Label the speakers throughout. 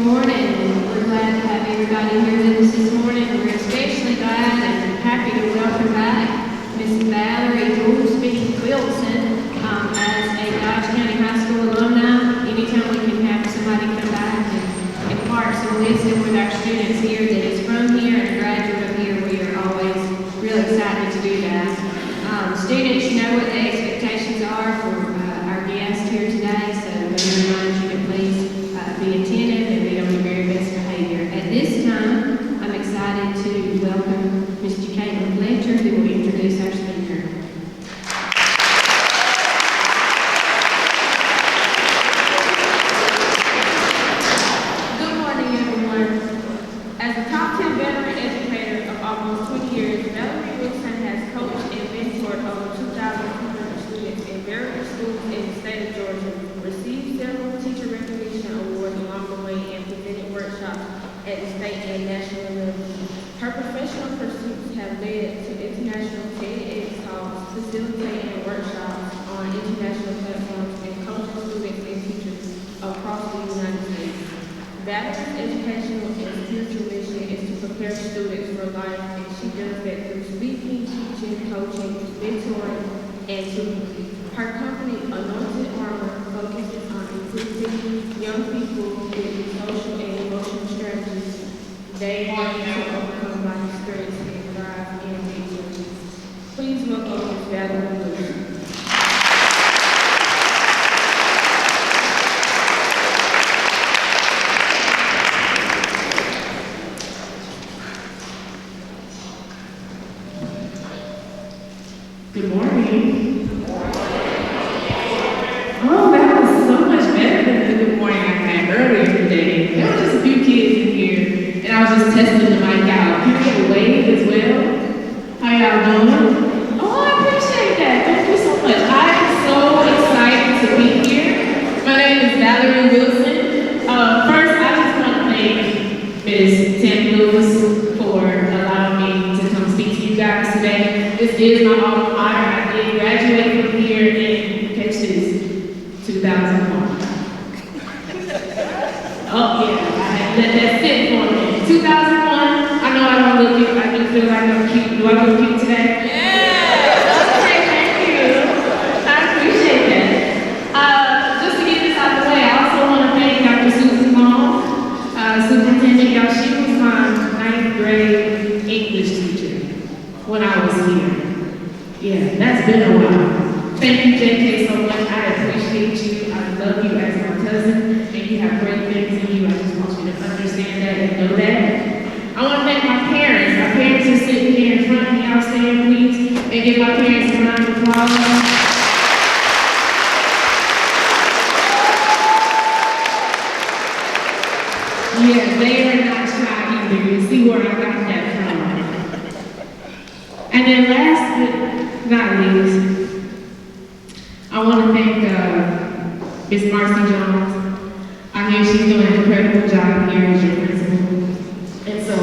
Speaker 1: morning. We're glad to have everybody here with us this morning. We're especially glad and happy to welcome back Miss Valerie Goolsby Wilson as a Dodge County High School alumni. Anytime we can have somebody come back and impart some wisdom with our students here that is from here and a graduate of here, we are always real excited to do that. Students, you know what the expectations are for our guest here today, so we remind you to please be attentive and be on your very best behavior. At this time, I'm excited to welcome Mr. Caitlin Fletcher, who will introduce our speaker.
Speaker 2: Good morning, everyone. As a top 10 veteran educator of almost 20 years, Valerie Wilson has coached and mentored over 2,200 students in various schools in the state of Georgia, received several teacher recognition awards along the way, and presented workshops at the state and national level. Her professional pursuits have led to international TEDx talks, facilitating workshops on international platforms, and coaching students and teachers across the United States. Valerie's educational and spiritual mission is to prepare students for life, and she does that through speaking, teaching, coaching, mentoring, and tutoring. Her company, Anointed Armor, focuses on equipping young people with social and emotional strategies they need to overcome life stress and thrive in nature. Please welcome Ms. Valerie Wilson.
Speaker 3: Good morning. Oh, that was so much better than the good morning I had earlier today. There were just a few kids in here, and I was just testing the mic out. Can we get a wave as well? How y'all doing? Oh, I appreciate that. Thank you so much. I am so excited to be here. My name is Valerie Wilson. First, I just want to thank Ms. Tim Lewis for allowing me to come speak to you guys today. This is my alma mater. I did graduate from here in, catch this, 2001. Oh yeah, I had to let that sit for a minute. 2001, I know I don't look cute, I do feel like I'm cute. Do I look cute today? Yeah! Okay, thank you. I appreciate that. Just to get this out of the way, I also want to thank Dr. Susan Long, Superintendent. Y'all, she was my 9th grade English teacher when I was here. Yeah, that's been a while. Thank you, JK, so much. I appreciate you. I love you as my cousin, and you have great things in you. I just want you to understand that and know that. I want to thank my parents. My parents are sitting here in front of me. I'll stand, please, and give my parents a round of applause. Yeah, they are not shy either. You see where I got that from. And then last but not least, I want to thank Ms. Marcy Jones. I hear she's doing an incredible job here as your principal. And so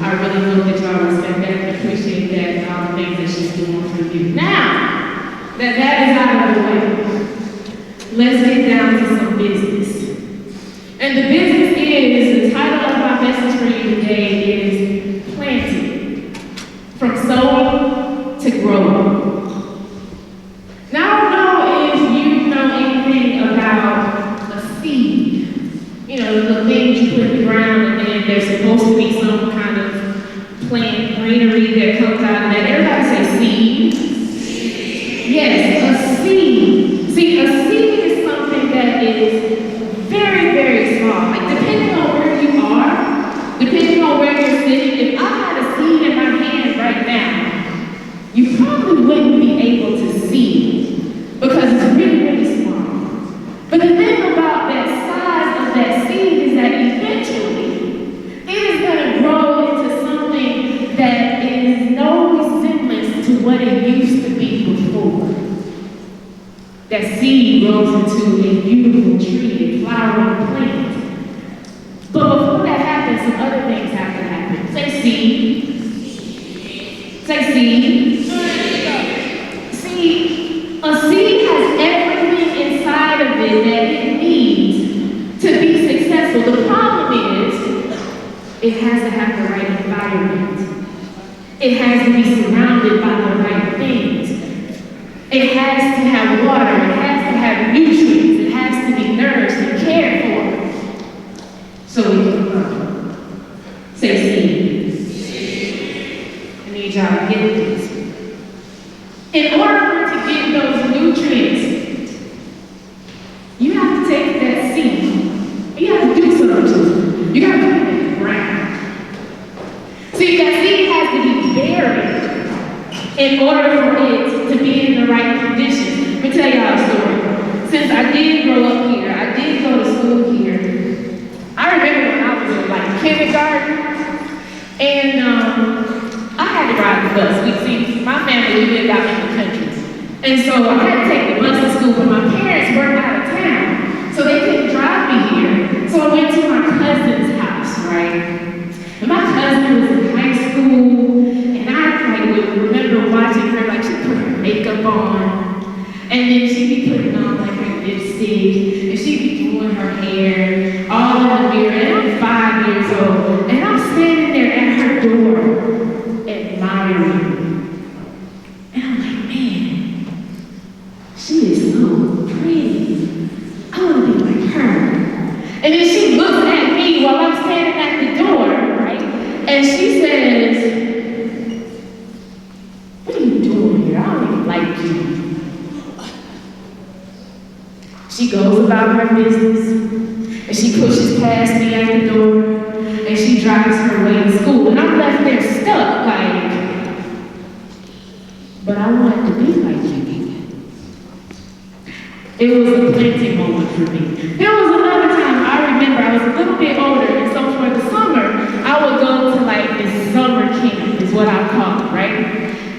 Speaker 3: I really hope that y'all respect that and appreciate that and all the things that she's doing for you. Now that is out of the way, let's get down to some business. And the business is, the title of my message for you today is Planting. From sowing to growing. Now, I don't know if you know anything about a seed. You know, the things you put in the ground and then there's supposed to be some kind of plant greenery that comes out of that. Everybody say seed. Yes, a seed. See, a seed is something that is very, very small. Like, depending on where you are, depending on where you're sitting, if I had a seed in my hand right now, you probably wouldn't be able to see it because it's really, really small. But the thing about that size of that seed is that eventually it is going to grow into something that is no resemblance to what it used to be before. That seed grows into a beautiful tree, a flowering plant. But before that happens, some other things have to happen. Say seed. Say seed. See, a seed has everything inside of it that it needs to be successful. The problem it has to have the right environment. It has to be surrounded by the right things. It has to have water. It has to have nutrients. It has to be nourished and cared for. So we can grow. Say seed. I need y'all to get this. In order for it to get those nutrients, you have to take that seed. You have to do something to it. You got to put it in the ground. See, that seed has to be buried in order for it to be in the right conditions. Let me tell y'all a story. Since I did grow up here, I did go to school here. I remember when I was in like kindergarten, and I had to ride the bus. My family, we lived out in the country. And so I had to take the bus to school, but my parents worked out of town, so they couldn't drive me here. So I went to my cousin's house, right? And my cousin was in high school, and I would remember watching her, like she put her makeup on, and then she'd be putting on like her lipstick, and she'd be doing her hair, all in the mirror, and I'm 5 years old, and I'm standing there at her door, admiring. And I'm like, man, she is so pretty. I want to be like her. And then she looks at me while I'm standing at the door, right? And she says, what are you doing here? I don't even like you. She goes about her business, and she pushes past me at the door, and she drives her way to school. And I'm left there stuck, like, but I wanted to be like you. It was a planting moment for me. There was another time I remember I was a little bit older, and so for the summer, I would go to like this summer camp, is what I call it, right?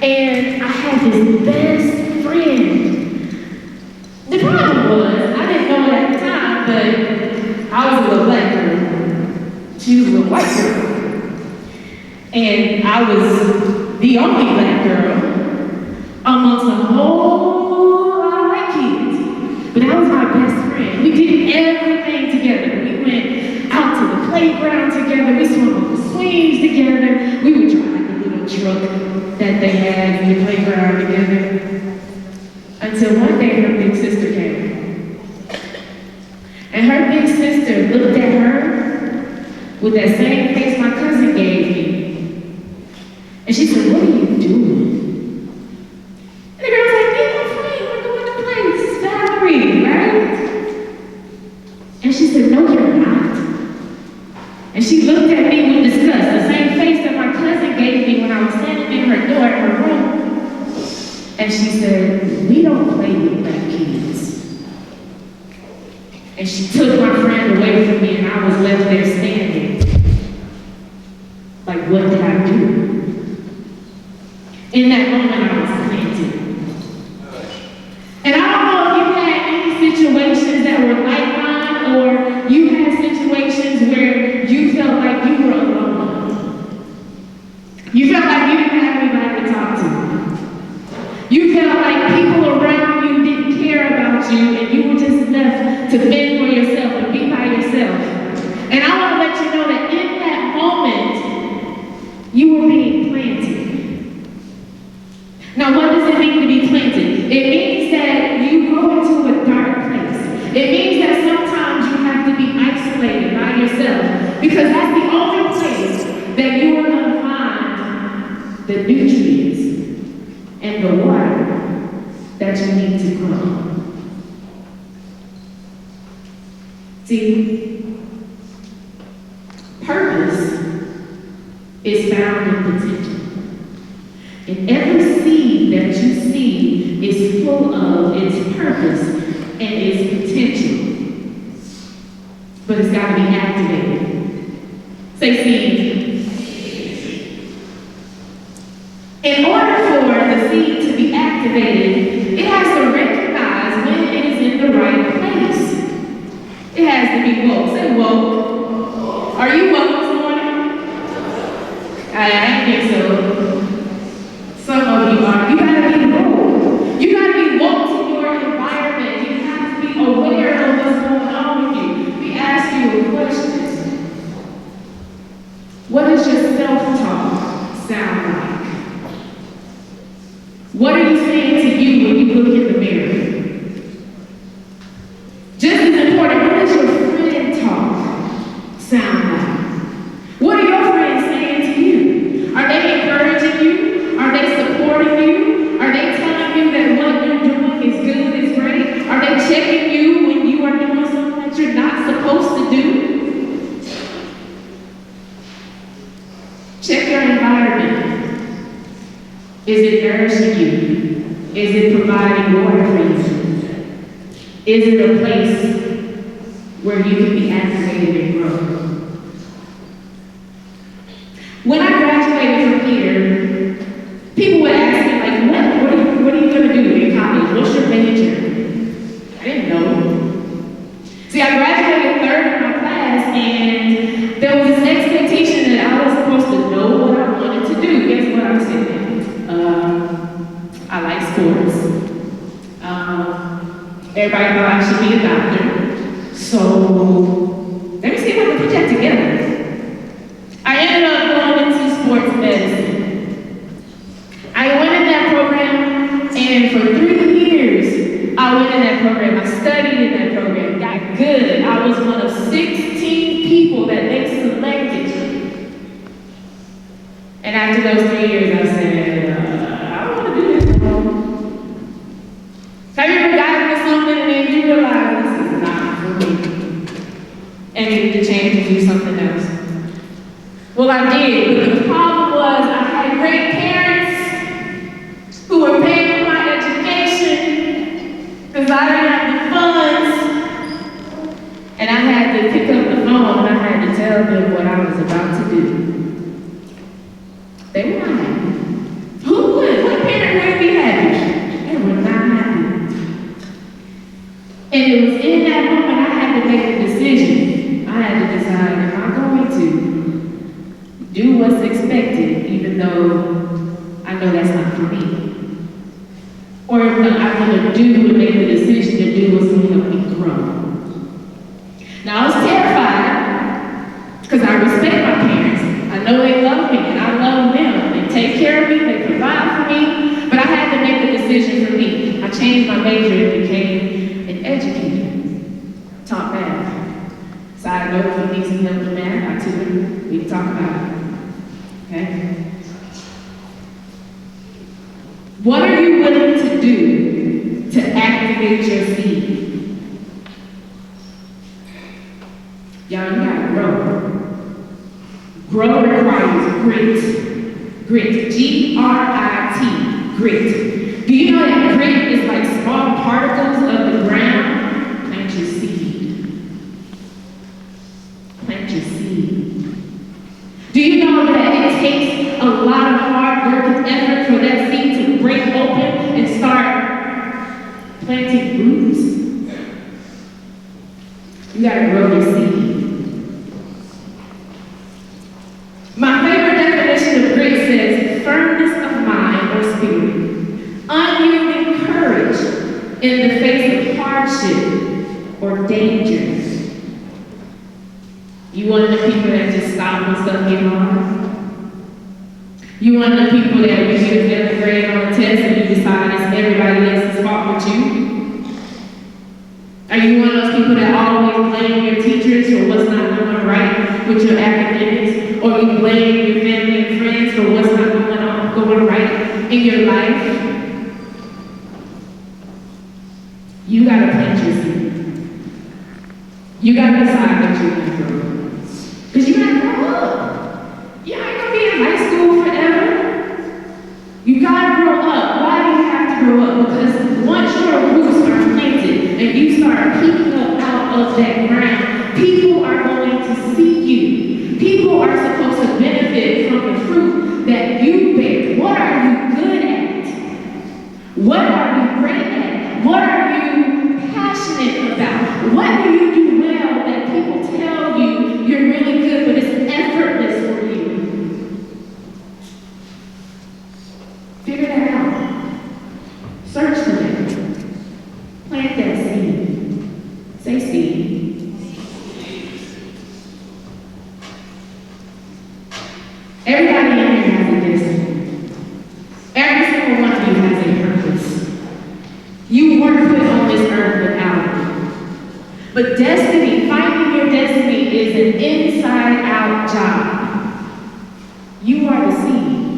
Speaker 3: And I had this best friend. The problem was, I didn't know it at the time, but I was a little black girl. She was a little white girl. And I was the only black girl amongst a whole lot of white kids. But that was my best friend. We did everything together. We went out to the playground together. We swung on the swings together. We would drive like a little truck that they had in the playground together. Until one day her big sister came. And her big sister looked at her with that same face my cousin gave me. And she said, what are you doing? And the girl was like, yeah, my friend, we're going to place, Valerie, right? And she said, no, you're not. And she looked at me with disgust, the same face that my cousin gave me when I was standing in her door in her room. And she said, we don't play with black kids. And she took my friend away from me, and I was left there standing. Like, what did I do? In that moment, I was planted. And I don't know if you had any situations that were like mine, or you had situations where you felt like you were alone. You felt like you didn't have anybody to talk to. You felt like people around you didn't care about you, and you were just left to fend for yourself and be by yourself. And I want to let you know that in that moment, you were being planted. Now, what does it mean to be planted? It means that you go into a dark place. It means that sometimes you have to be isolated by yourself, because that's the only place that you are going to find the nutrients and the water that you need to grow. See, purpose is found in potential. And every seed that you see is full of its purpose and its potential. But it's got to be activated. Say seed. In order for the seed to be activated, it has to recognize when it is in the right place. It has to be woke. Say woke. Are you woke this morning? I think so. Some of you are. You gotta be woke. You gotta be woke to your environment. You have to be aware of what's going on with you. We ask you a question. What does your self-talk sound like? What are you saying to you when you look in the mirror? Just as important, what does your friend talk sound like? What are your friends saying to you? Are they encouraging you? Are they supporting you? Are they telling you that what you're doing is good, is great? Are they checking you when you are doing something that you're not supposed to do? Check your environment. Is it nourishing you? Is it providing water for you? Is it a place where you can be activated and grow? When I graduated from here, people would ask me, like, what are you going to do in college? What's your major? I didn't know. See, I graduated third in my class, and there was this expectation that I was supposed to know what I wanted to do. Guess what I said? I like sports. Everybody thought I should be a doctor. So, let me see if I can put that together. I ended up going into sports medicine. I went in that program, and for 3 years, I went in that program. I studied in that program, got good. I was one of 16 people that they selected. And after those 3 years, I said, I don't want to do this anymore. Have you ever gotten into something and then you realize this is not for me? And you need to change and do something else? Well, I did, but the problem was I had great parents who were paying for my education because I didn't have the funds, and I had to pick up the phone and I had to tell them what I was about to do. They were not happy. Who would? What parent would be happy? They were not happy. And it was in that moment I had to make a decision. I had to decide, am I going to do what's expected, even though I know that's not for me? Or am I going to do and make the decision to do what's going to help me grow? Now I was terrified because I respect my parents. I know they love me and I love them. They take care of me, they provide for me, but I had to make a decision for me. I changed my major and became an educator. Taught math. Side note, if you need some help with math, I tutor. We can talk about it. Okay? What are you willing to do to activate your seed? Y'all, you gotta grow. Grow requires grit. Grit. G-R-I-T. Grit. Do you know that grit is like small particles of the ground? Plant your seed. Plant your seed. Do you know that it takes a lot of hard work and effort for that seed to break open and start planting roots? You gotta grow your seed. My favorite definition of grit says firmness of mind or spirit, unyielding courage in the face of hardship or danger. You one of the people that just stop when stuff get hard? You one of the people that when you get a grade on a test and you decide it's everybody else's fault but you? Are you one of those people that always blame your teachers for what's not going right with your academics? Or you blame your family and friends for what's not going right in your life? You gotta plant your seed. You gotta decide what you're gonna grow. Because you gotta grow up. You ain't gonna be in high school forever. You gotta grow up. Why do you have to grow up? Because once your roots are planted and you start peeking up out of that ground, people are going to see you. People are supposed to benefit from the fruit that you bear. What are you good at? Everybody in here has a destiny. Every single one of you has a purpose. You weren't put on this earth without it. But destiny, finding your destiny is an inside-out job. You are the seed,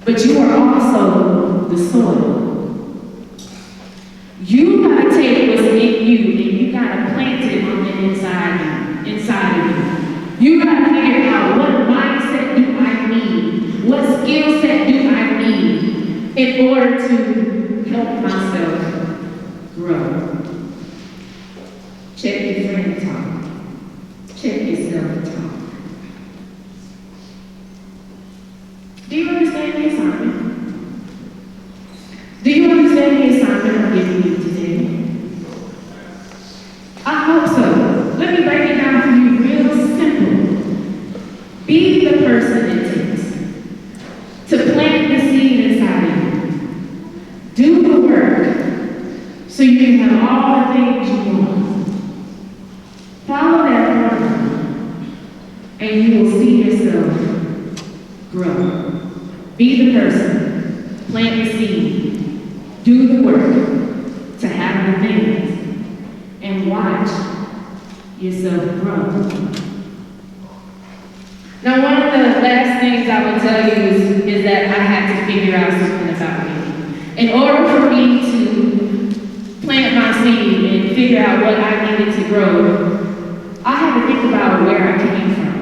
Speaker 3: but you are also the soil. You gotta take what's in you and you gotta plant it on the inside of you. You gotta figure out what mindset do I need, what skill set do I need in order to help myself grow. Check your friend talk. Check yourself talk. Do you understand the assignment? Do you understand the assignment I'm giving you today? I hope so. Let me break it down for you real simple. Be the person it takes to plant the seed inside of you. Do the work so you can have all the things you want. Follow that formula and you will see yourself grow. Be the person, plant the seed, do the work to have the things, and watch yourself grow. Now, one of the last things I will tell you is that I had to figure out something about me. In order for me to plant my seed and figure out what I needed to grow, I had to think about where I came from.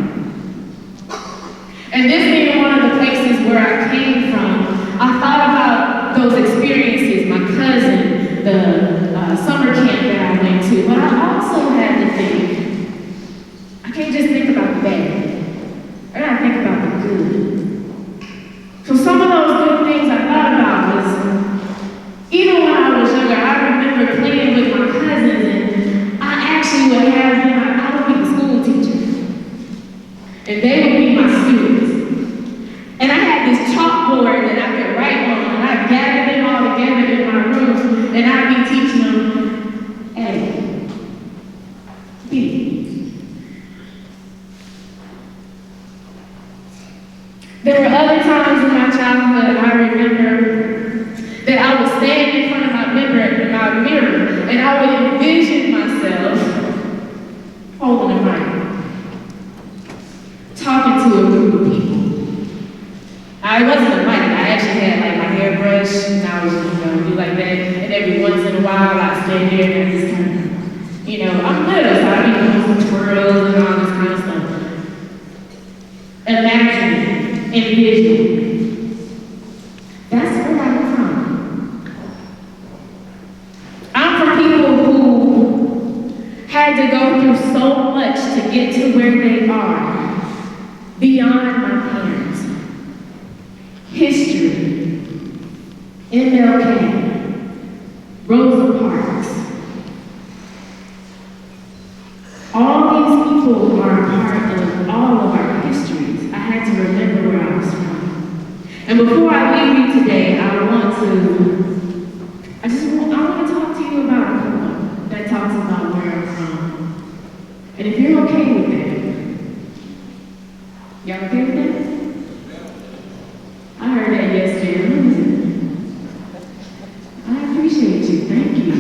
Speaker 3: And this being one of the places where I came from, I thought about those experiences, my cousin, the summer camp that I went to, but I also had to think, I can't just think about the bad. I gotta think about the good. So some of those good things I thought about was, even when I was younger, I remember playing with my cousins, and I actually would have them, I would be the school teacher, and they would be my students. And I had this chalkboard that I could write on, and I'd gather them all together in my room, and I'd be teaching them A, B. There were other times in my childhood I remember that I would stand in front of my mirror, and I would envision myself holding a mic, talking to a group of people. I wasn't a mic, I actually had like my hairbrush, and I was, do like that, and every once in a while I'd stand there and just kind of, I'm little, so I'd be doing some twirls and all this kind of stuff. Imagine, envision. That's where I'm from. I'm from people who had to go through so much to get to where they are, beyond my parents. History, MLK, Rosa Parks. All these people are a part of all of our histories. I had to remember where I was from. And before I leave you today, I want to talk to you about a poem that talks about where I'm from. And if you're okay with that, y'all okay with that? I heard that yes, ma'am. I appreciate you. Thank you.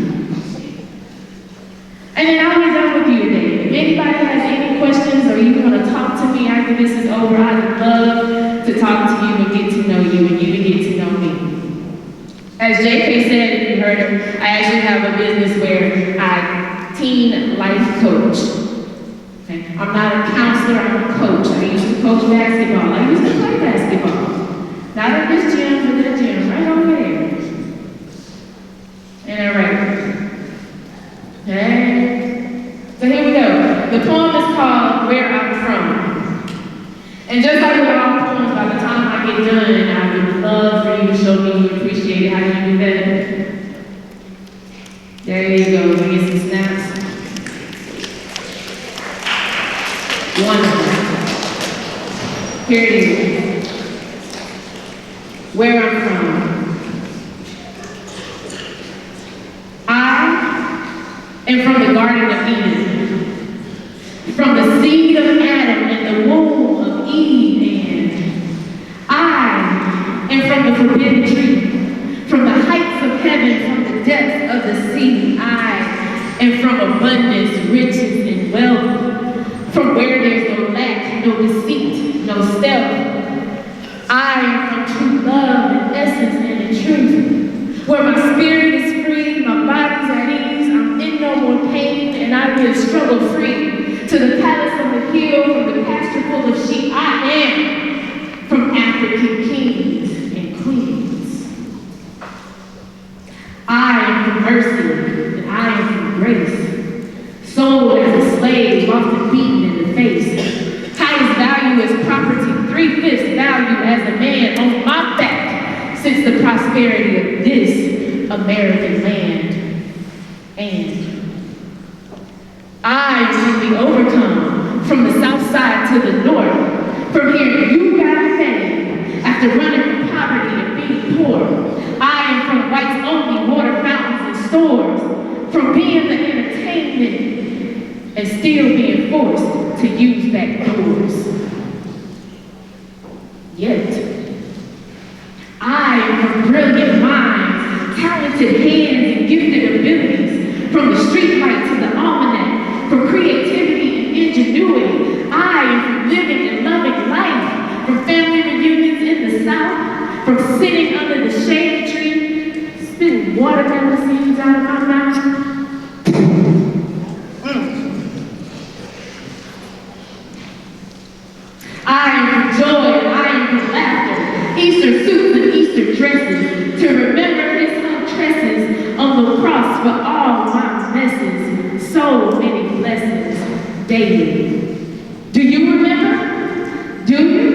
Speaker 3: And then I'll be done with you today. If anybody has any questions or you want to talk to me after this is over, I'd love to talk to you and get to know you and you to get to know me. As JK said, if you heard her, I actually have a business where I teen life coach. Okay? I'm not a counselor, I'm a coach. I used to coach basketball. I used to play basketball. Not at this gym, but that gym, right over there. And all right. Okay. So here we go. The poem is called Where I'm From. And just like with all poems, by the time I get done, I would love for you to show me you appreciate it. How do you do that? There you go. Let me get some snaps. Wonderful. Here it is. Where I'm from. I am from the Garden of Eden, from the seed of Adam and the womb of Eve from where there's no lack, no deceit, no stealth. I am from true love and essence and in truth, where my spirit is free, my body's at ease, I'm in no more pain, and I live struggle-free. To the palace on the hill, from the pasture full of sheep, I am from African kings and queens. I am from mercy, and I am from grace. Sold as a slave, often beaten in the face. Highest value is property, 3/5 value as a man on my back since the prosperity of this American land. And I really overcome from the south side to the north, from hearing you got fame after running from poverty and being poor. I am from whites only, water fountains and stores, from being the entertainment and still being forced to use back doors. Yet, I am from brilliant minds, talented hands and gifted abilities, from the streetlight to the almanac, from creativity and ingenuity. I am from living and loving life, from family reunions in the South, from sitting under the shade tree, spitting watermelon seeds out of my mouth. I am from joy and I am from laughter, Easter suits and Easter dresses, to remember his hung tresses on the cross for all my messes, so many blessings daily. Do you remember? Do you?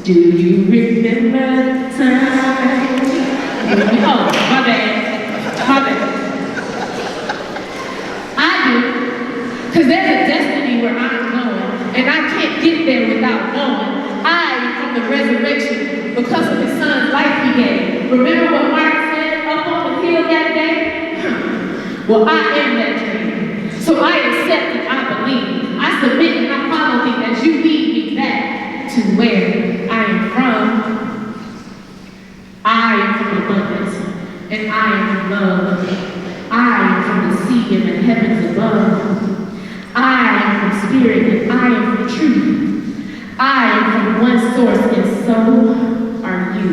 Speaker 3: Do you remember the time? Oh, my bad. My bad. I do, because there's a destiny where I'm going, and I can't get there without knowing. I am from the resurrection because of his son's life he gave. Remember what Mark said up on the hill that day? Well, I am that dream. So I accept and I believe. I submit and I follow thee as you lead me back to where I am from. I am from abundance, and I am from love. I am from the sea and the heavens above. I am from spirit, and I am from truth. I am from one source, and so are you.